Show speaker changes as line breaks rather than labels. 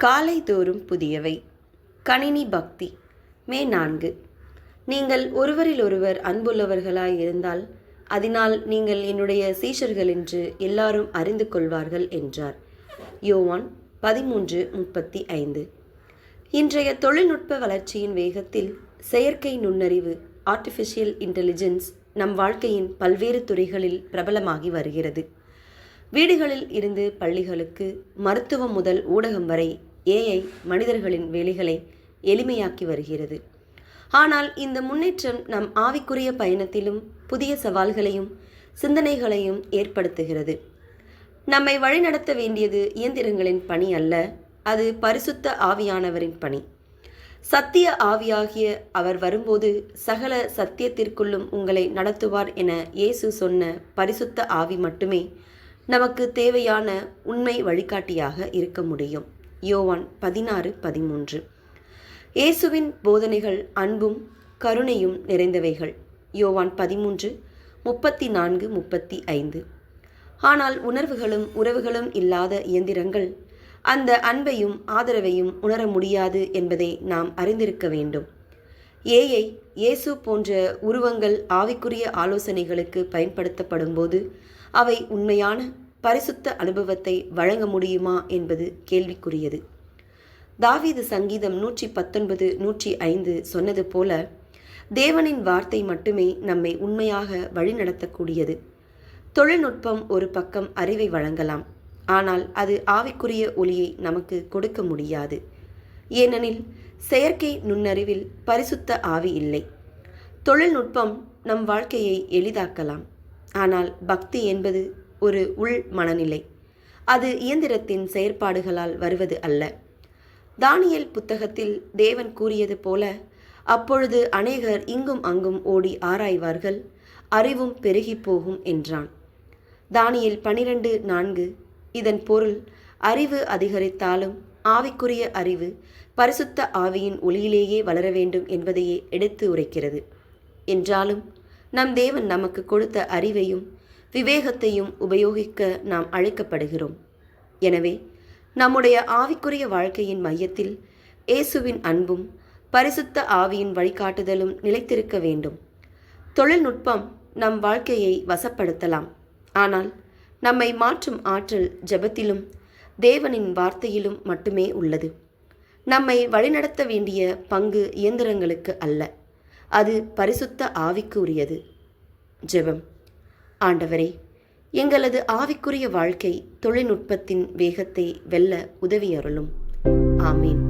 காலைதோறும் புதியவை. கணினி பக்தி. மே 4. நீங்கள் ஒருவரிலொருவர் அன்புள்ளவர்களாய் இருந்தால் அதனால் நீங்கள் என்னுடைய சீஷர்கள் என்று எல்லாரும் அறிந்து கொள்வார்கள் என்றார். யோவான் 13:35. இன்றைய தொழில்நுட்ப வளர்ச்சியின் வேகத்தில் செயற்கை நுண்ணறிவு ஆர்டிஃபிஷியல் இன்டெலிஜென்ஸ் நம் வாழ்க்கையின் பல்வேறு துறைகளில் பிரபலமாகி வருகிறது. வீடுகளில் இருந்து பள்ளிகளுக்கு, மருத்துவம் முதல் ஊடகம் வரை ஏஐ மனிதர்களின் வேலைகளை எளிமையாக்கி வருகிறது. ஆனால் இந்த முன்னேற்றம் நம் ஆவிக்குரிய பயணத்திலும் புதிய சவால்களையும் சிந்தனைகளையும் ஏற்படுத்துகிறது. நம்மை வழிநடத்த வேண்டியது இயந்திரங்களின் பணி அல்ல, அது பரிசுத்த ஆவியானவரின் பணி. சத்திய ஆவியாகிய அவர் வரும்போது சகல சத்தியத்திற்குள்ளும் உங்களை நடத்துவார் என இயேசு சொன்ன பரிசுத்த ஆவி மட்டுமே நமக்கு தேவையான உண்மை வழிகாட்டியாக இருக்க முடியும். யோவான் 16:13. இயேசுவின் போதனைகள் அன்பும் கருணையும் நிறைந்தவைகள். யோவான் 13:34-35. ஆனால் உணர்வுகளும் உறவுகளும் இல்லாத இயந்திரங்கள் அந்த அன்பையும் ஆதரவையும் உணர முடியாது என்பதை நாம் அறிந்திருக்க வேண்டும். ஏஐ, இயேசு போன்ற உருவங்கள் ஆவிக்குரிய ஆலோசனைகளுக்கு பயன்படுத்தப்படும் போது அவை உண்மையான பரிசுத்த அனுபவத்தை வழங்க முடியுமா என்பது கேள்விக்குரியது. தாவீது சங்கீதம் 119:105 சொன்னது போல, தேவனின் வார்த்தை மட்டுமே நம்மை உண்மையாக வழிநடத்தக்கூடியது. தொழில்நுட்பம் ஒரு பக்கம் அறிவை வழங்கலாம், ஆனால் அது ஆவிக்குரிய ஒளியை நமக்கு கொடுக்க முடியாது. ஏனெனில் செயற்கை நுண்ணறிவில் பரிசுத்த ஆவி இல்லை. தொழில்நுட்பம் நம் வாழ்க்கையை எளிதாக்கலாம், ஆனால் பக்தி என்பது ஒரு உள் மனநிலை. அது இயந்திரத்தின் செயற்பாடுகளால் வருவது அல்ல. தானியேல் புத்தகத்தில் தேவன் கூறியது போல, அப்பொழுது அநேகர் இங்கும் அங்கும் ஓடி ஆராய்வார்கள், அறிவும் பெருகி போகும் என்றான். தானியேல் 12:4. இதன் பொருள், அறிவு அதிகரித்தாலும் ஆவிக்குரிய அறிவு பரிசுத்த ஆவியின் ஒளியிலேயே வளர வேண்டும் என்பதையே எடுத்து உரைக்கிறது. என்றாலும் நம் தேவன் நமக்கு கொடுத்த அறிவையும் விவேகத்தையும் உபயோகிக்க நாம் அழைக்கப்படுகிறோம். எனவே நம்முடைய ஆவிக்குரிய வாழ்க்கையின் மையத்தில் இயேசுவின் அன்பும் பரிசுத்த ஆவியின் வழிகாட்டுதலும் நிலைத்திருக்க வேண்டும். தொழில்நுட்பம் நம் வாழ்க்கையை வசப்படுத்தலாம், ஆனால் நம்மை மாற்றும் ஆற்றல் ஜெபத்திலும் தேவனின் வார்த்தையிலும் மட்டுமே உள்ளது. நம்மை வழிநடத்த வேண்டிய பங்கு இயந்திரங்களுக்கு அல்ல, அது பரிசுத்த ஆவிக்கு உரியது. ஜெபம். ஆண்டவரே, எங்களது ஆவிக்குரிய வாழ்க்கை தொழில்நுட்பத்தின் வேகத்தை வெல்ல உதவி அருளும். ஆமீன்.